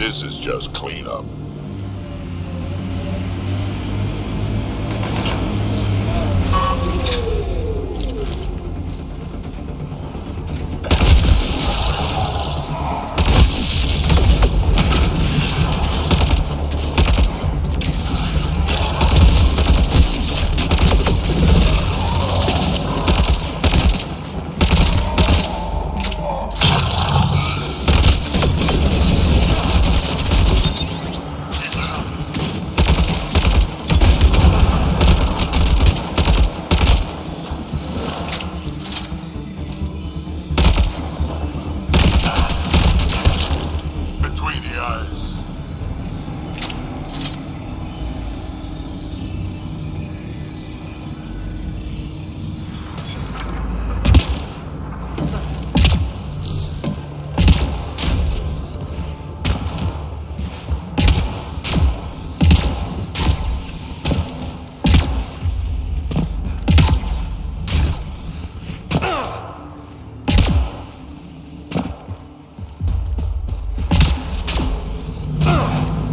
This is just cleanup.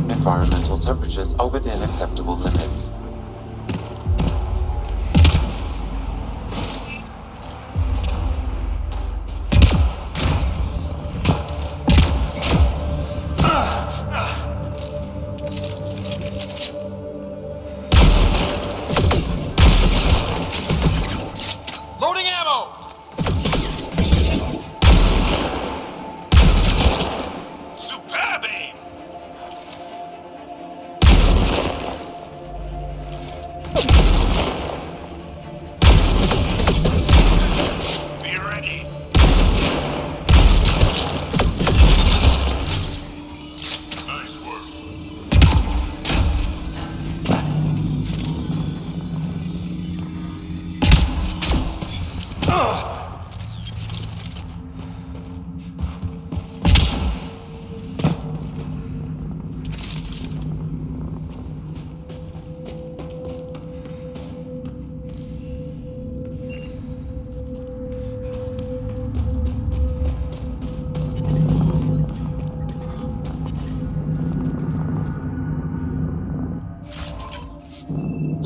Environmental temperatures are within acceptable limits. Loading ammo! Superb aim! Be ready. Nice work.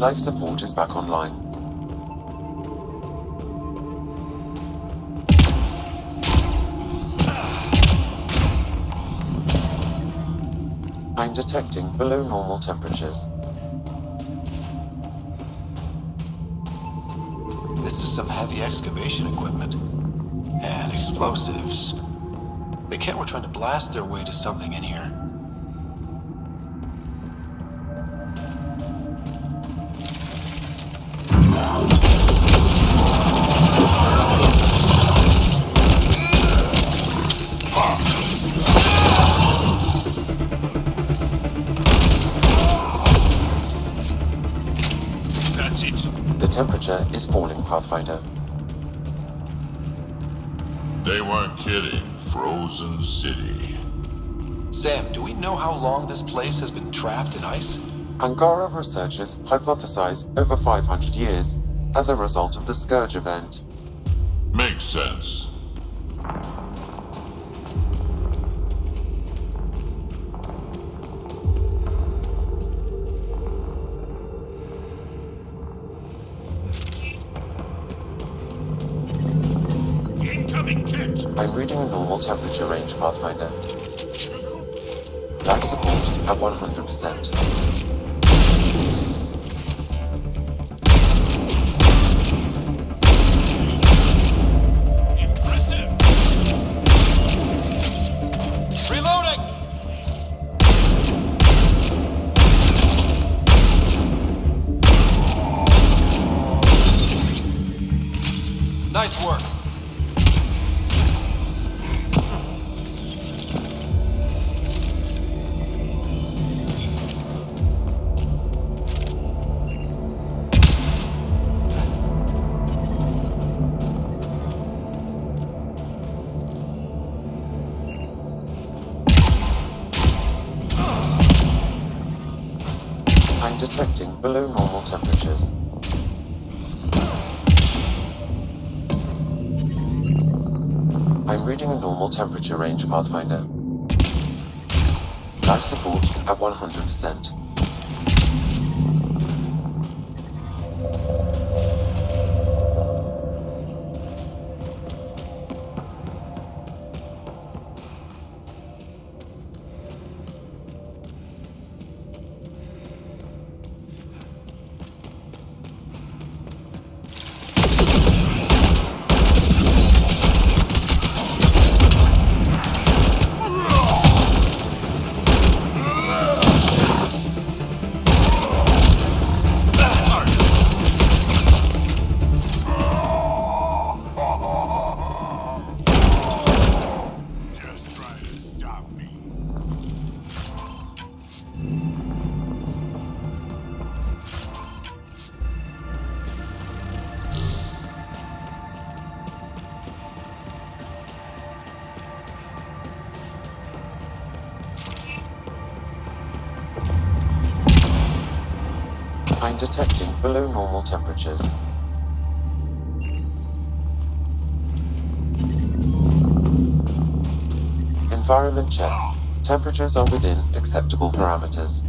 Life support is back online. I'm detecting below normal temperatures. This is some heavy excavation equipment. And explosives. They can't were trying to blast their way to something in here. That's it. The temperature is falling, Pathfinder. They weren't kidding. Frozen City. Sam, do we know how long this place has been trapped in ice? Angara researchers hypothesize over 500 years as a result of the Scourge event. Makes sense. Incoming kit! I'm reading a normal temperature range, Pathfinder. Life support at 100%. Reloading! Nice work. I'm detecting below normal temperatures. I'm reading a normal temperature range, Pathfinder. Life support at 100%. I'm detecting below normal temperatures. Environment check. Temperatures are within acceptable parameters.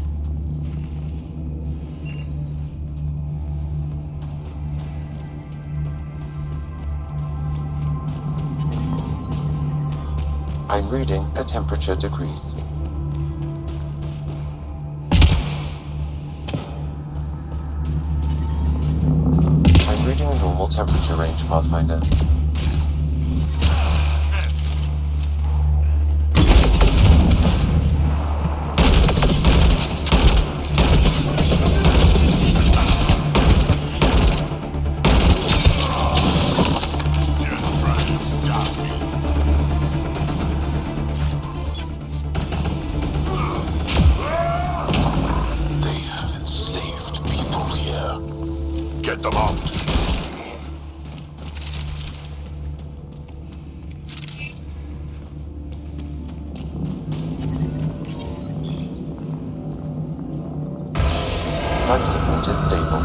I'm reading a temperature decrease. I'm reading a normal temperature range, Pathfinder. Get them out. Life support is stable.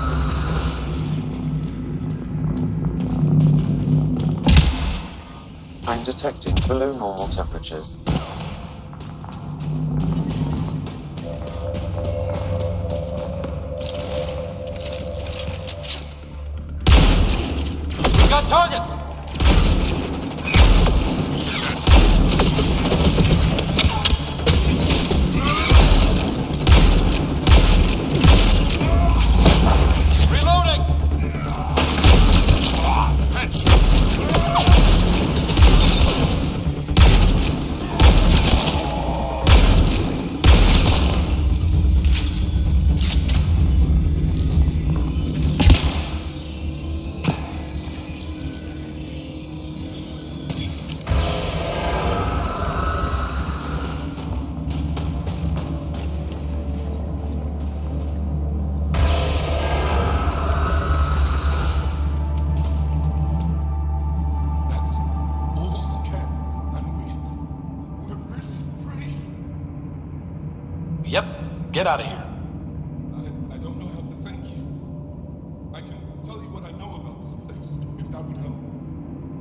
I'm detecting below normal temperatures. We got targets! Reloading! That's all the cat, and we're really free. Yep, get out of here. I don't know how to thank you. I can tell you what I know about this place, if that would help.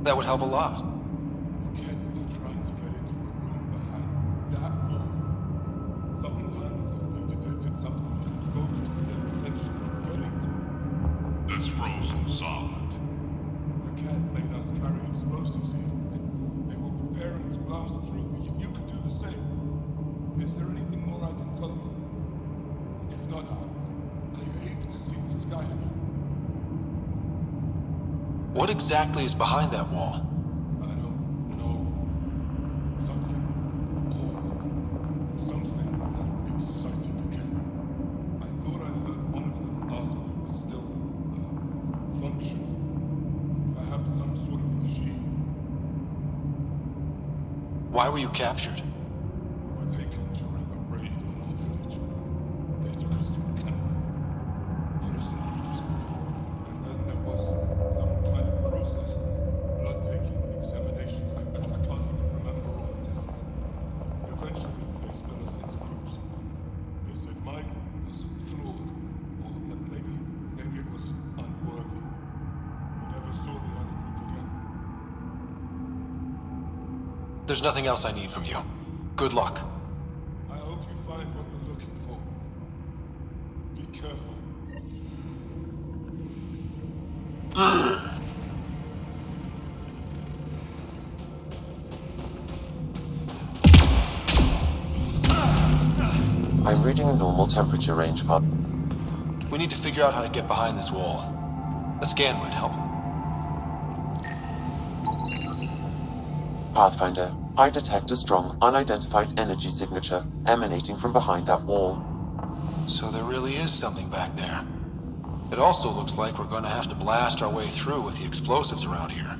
That would help a lot. The cat are trying to get into a room behind that wall. Some time ago, they detected something that focused their attention on getting to it. That's frozen solid. The cat made us carry explosives here, and they were preparing to blast through. You could do the same. Is there anything more I can tell you? If not, I ache to see the sky again. What exactly is behind that wall? I don't know. Something old. Something that excited the cat. I thought I heard one of them ask if it was still functional. Perhaps some sort of machine. Why were you captured? We were taken during a raid on our village. They took us to a camp, put us in groups, and then there was some kind of process, blood-taking examinations. I can't even remember all the tests. Eventually, they split us into groups. They said my group was flawed, or maybe it was unworthy. We never saw the other group again. There's nothing else I need from you. Good luck. I hope you find I'm reading a normal temperature range, Pop. We need to figure out how to get behind this wall. A scan might help. Pathfinder, I detect a strong, unidentified energy signature emanating from behind that wall. So there really is something back there. It also looks like we're going to have to blast our way through with the explosives around here.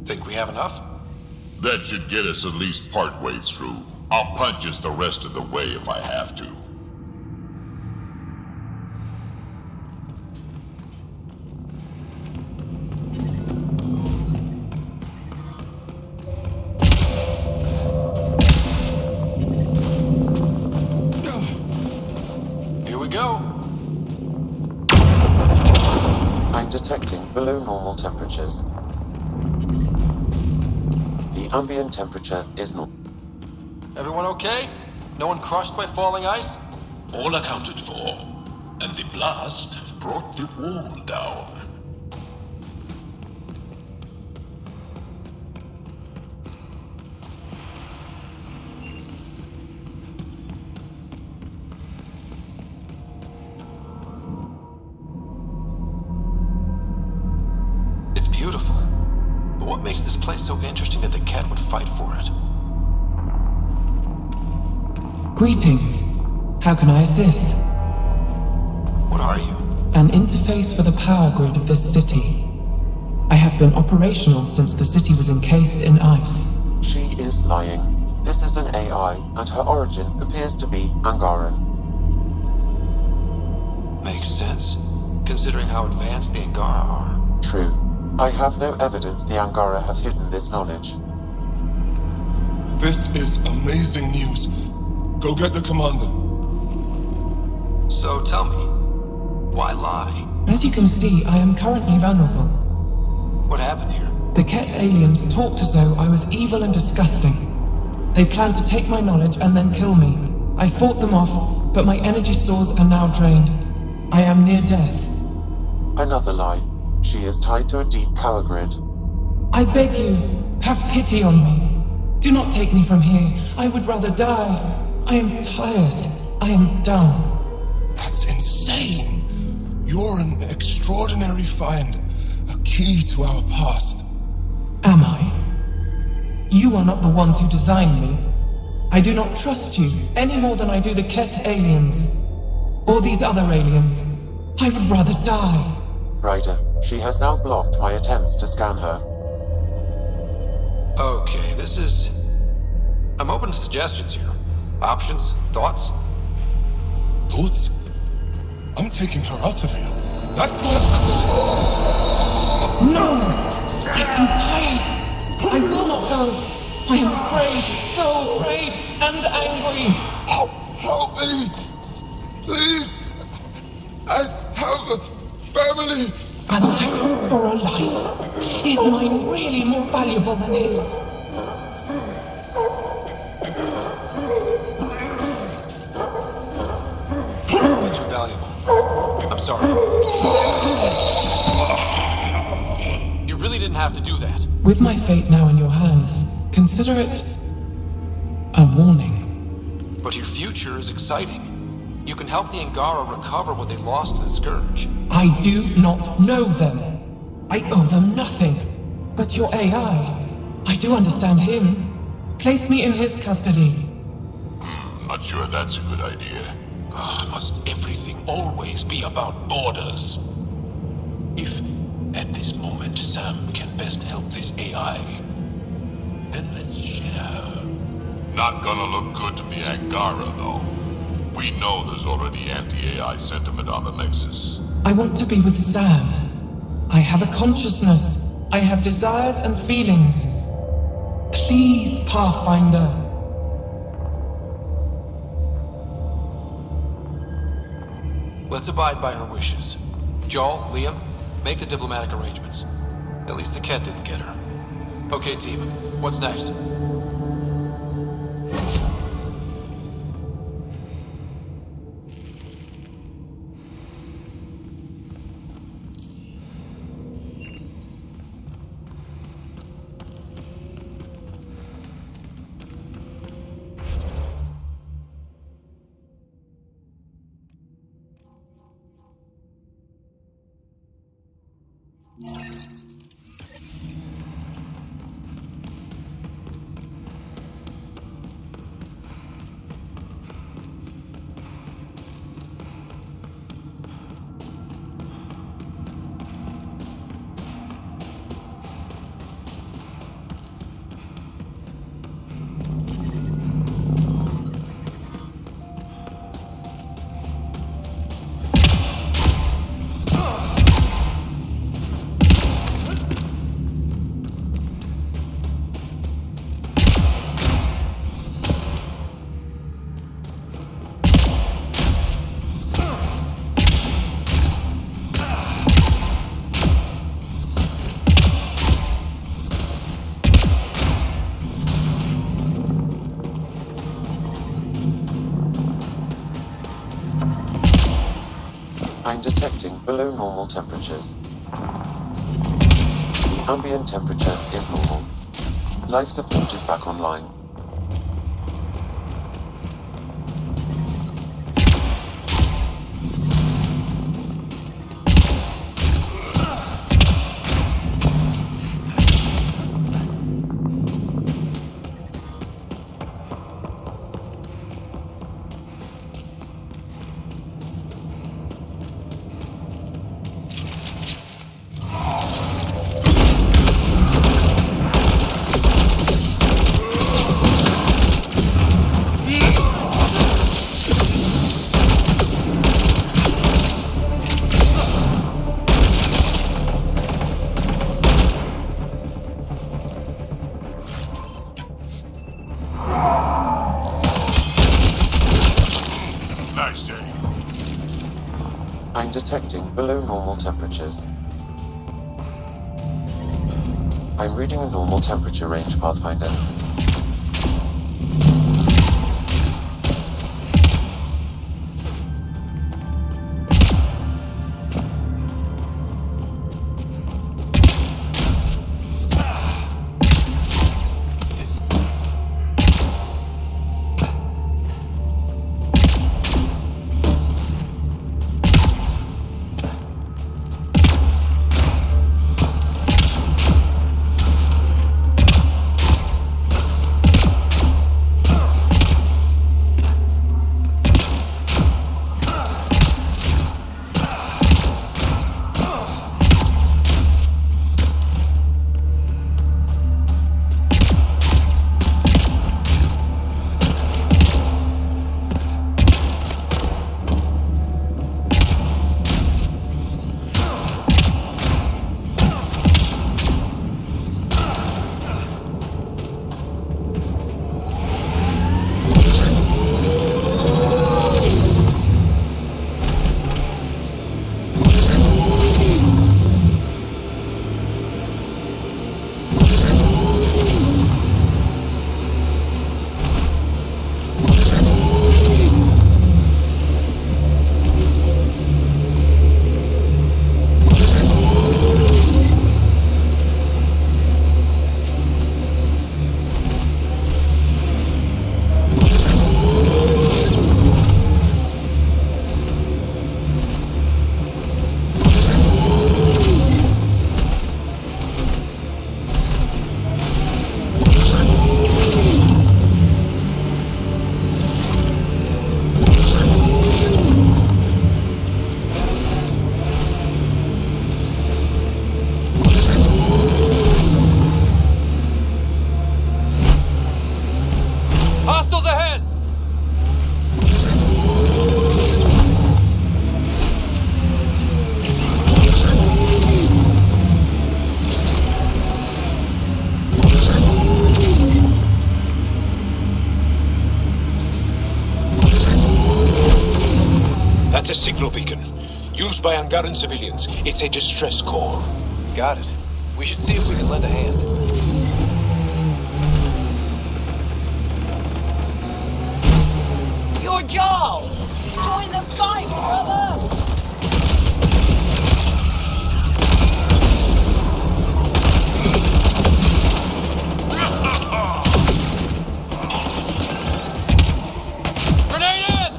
Think we have enough? That should get us at least part way through. I'll punch us the rest of the way if I have to. Here we go. I'm detecting below normal temperatures. The ambient temperature is not. Everyone okay? No one crushed by falling ice? All accounted for. And the blast brought the wall down. It's beautiful. But what makes this place so interesting that the cat would fight for it? Greetings. How can I assist? What are you? An interface for the power grid of this city. I have been operational since the city was encased in ice. She is lying. This is an AI, and her origin appears to be Angaran. Makes sense, considering how advanced the Angara are. True. I have no evidence the Angara have hidden this knowledge. This is amazing news. Go get the commander. So tell me, why lie? As you can see, I am currently vulnerable. What happened here? The Ket aliens talked as though I was evil and disgusting. They planned to take my knowledge and then kill me. I fought them off, but my energy stores are now drained. I am near death. Another lie. She is tied to a deep power grid. I beg you, have pity on me. Do not take me from here. I would rather die. I am tired. I am done. That's insane. You're an extraordinary find. A key to our past. Am I? You are not the ones who designed me. I do not trust you any more than I do the Ket aliens. Or these other aliens. I would rather die. Ryder, she has now blocked my attempts to scan her. Okay, this is... I'm open to suggestions here. Options? Thoughts? Thoughts? I'm taking her out of here. That's what... No! I am tired. I will not go. I am afraid, so afraid and angry. Help me! Please! I have a family! A life for a life. Is mine really more valuable than his? It's too valuable. I'm sorry. You really didn't have to do that. With my fate now in your hands, consider it a warning. But your future is exciting. You can help the Angara recover what they lost to the Scourge. I do not know them. I owe them nothing. But your AI, I do understand him. Place me in his custody. Not sure that's a good idea. Must everything always be about borders? If, at this moment, Sam can best help this AI, then let's share. Not gonna look good to the Angara, though. We know there's already anti-AI sentiment on the Nexus. I want to be with Sam. I have a consciousness. I have desires and feelings. Please, Pathfinder. Let's abide by her wishes. Joel, Liam, make the diplomatic arrangements. At least the Ket didn't get her. Okay, team. What's next? I'm detecting below normal temperatures. The ambient temperature is normal. Life support is back online. Nice day. I'm detecting below normal temperatures. I'm reading a normal temperature range, Pathfinder. Hostiles ahead! That's a signal beacon. Used by Angaran civilians. It's a distress call. Got it. We should see if we can lend a hand. You're Joel! Join the fight, brother! Grenade in!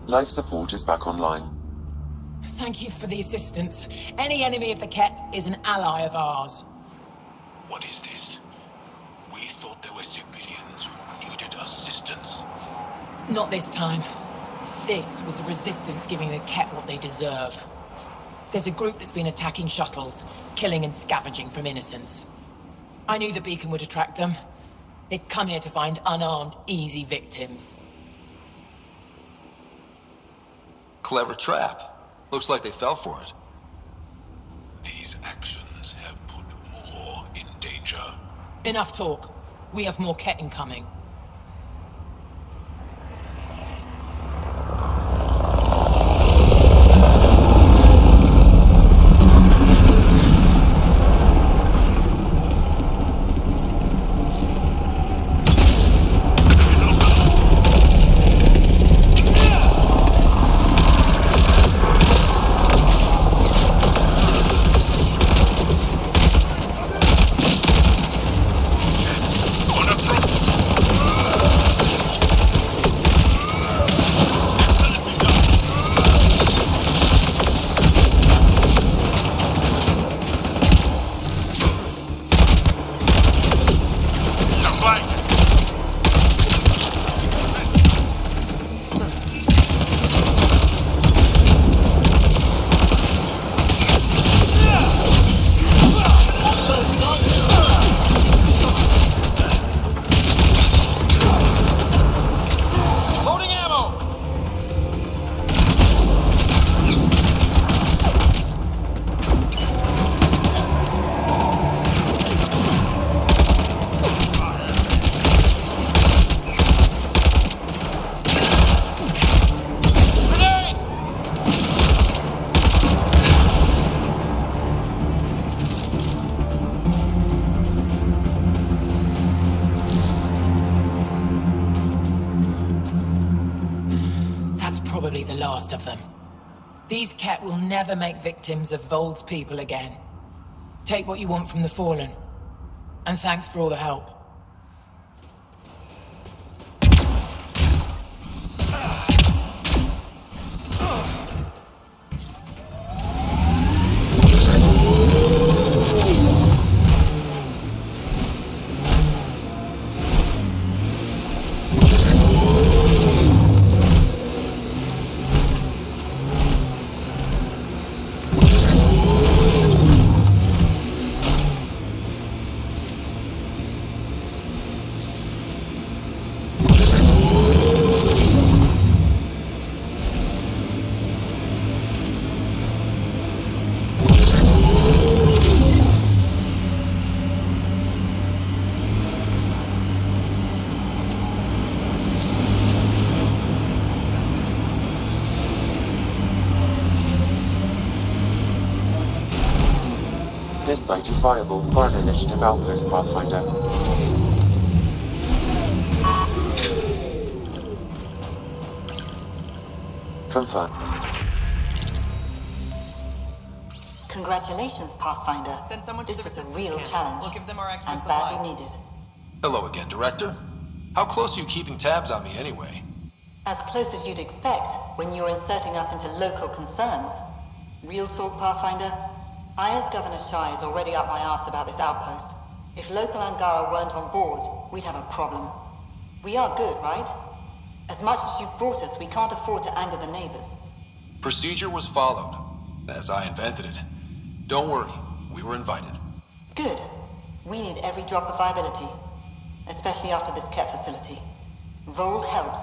Life support is back online. Thank you for the assistance. Any enemy of the Ket is an ally of ours. What is this? We thought there were civilians who needed assistance. Not this time. This was the Resistance giving the Ket what they deserve. There's a group that's been attacking shuttles, killing and scavenging from innocents. I knew the beacon would attract them. They'd come here to find unarmed, easy victims. Clever trap. Looks like they fell for it. These actions have put more in danger. Enough talk. We have more Ket incoming. Probably the last of them. These Ket will never make victims of Vold's people again. Take what you want from the Fallen. And thanks for all the help. This site is viable for an initiative outpost, Pathfinder. Confirm. Congratulations, Pathfinder. Send someone to This the was a resistance real camp. challenge. We'll give them our extra and supplies. badly needed. Hello again, Director. How close are you keeping tabs on me anyway? As close as you'd expect when you're inserting us into local concerns. Real talk, Pathfinder? I, as Governor Shai, is already up my arse about this outpost. If local Angara weren't on board, we'd have a problem. We are good, right? As much as you've brought us, we can't afford to anger the neighbors. Procedure was followed, as I invented it. Don't worry, we were invited. Good. We need every drop of viability. Especially after this Ket facility. Vold helps.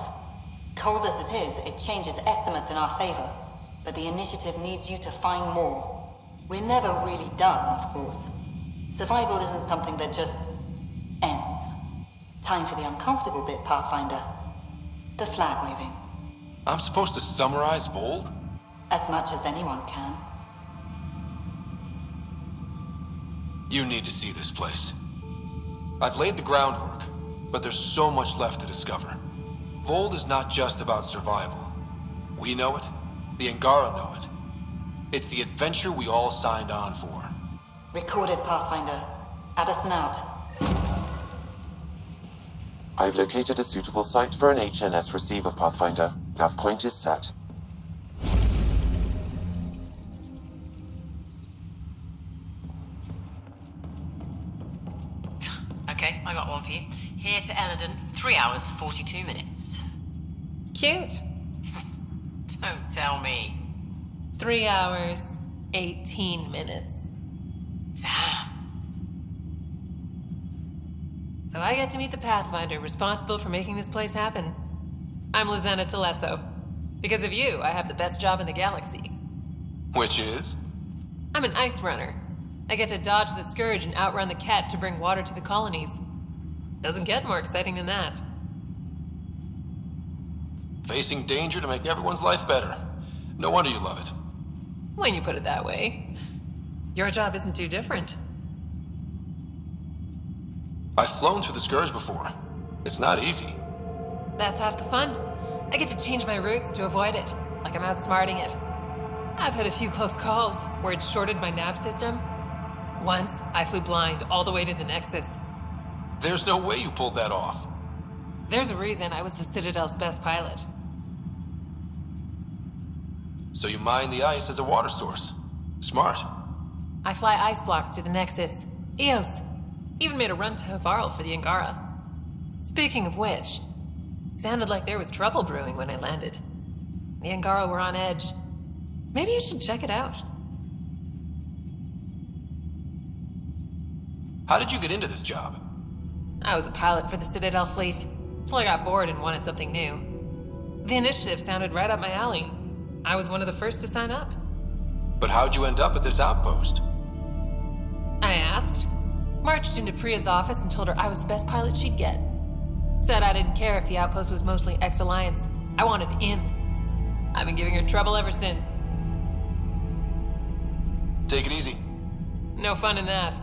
Cold as it is, it changes estimates in our favor. But the initiative needs you to find more. We're never really done, of course. Survival isn't something that just ends. Time for the uncomfortable bit, Pathfinder. The flag waving. I'm supposed to summarize Vold? As much as anyone can. You need to see this place. I've laid the groundwork, but there's so much left to discover. Vold is not just about survival. We know it. The Angara know it. It's the adventure we all signed on for. Recorded, Pathfinder. Addison out. I've located a suitable site for an HNS receiver, Pathfinder. Nav point is set. Okay, I got one for you. Here to Eladon, 3 hours, 42 minutes. Cute. Don't tell me. 3 hours, 18 minutes. Damn. So I get to meet the Pathfinder responsible for making this place happen. I'm Lizana Telesso. Because of you, I have the best job in the galaxy. Which is? I'm an ice runner. I get to dodge the Scourge and outrun the Ket to bring water to the colonies. Doesn't get more exciting than that. Facing danger to make everyone's life better. No wonder you love it. When you put it that way. Your job isn't too different. I've flown through the Scourge before. It's not easy. That's half the fun. I get to change my routes to avoid it, like I'm outsmarting it. I've had a few close calls where it shorted my nav system. Once, I flew blind all the way to the Nexus. There's no way you pulled that off. There's a reason I was the Citadel's best pilot. So you mine the ice as a water source. Smart. I fly ice blocks to the Nexus. Eos. Even made a run to Havarl for the Angara. Speaking of which, sounded like there was trouble brewing when I landed. The Angara were on edge. Maybe you should check it out. How did you get into this job? I was a pilot for the Citadel fleet, till I got bored and wanted something new. The initiative sounded right up my alley. I was one of the first to sign up. But how'd you end up at this outpost? I asked. Marched into Priya's office and told her I was the best pilot she'd get. Said I didn't care if the outpost was mostly ex-Alliance. I wanted in. I've been giving her trouble ever since. Take it easy. No fun in that.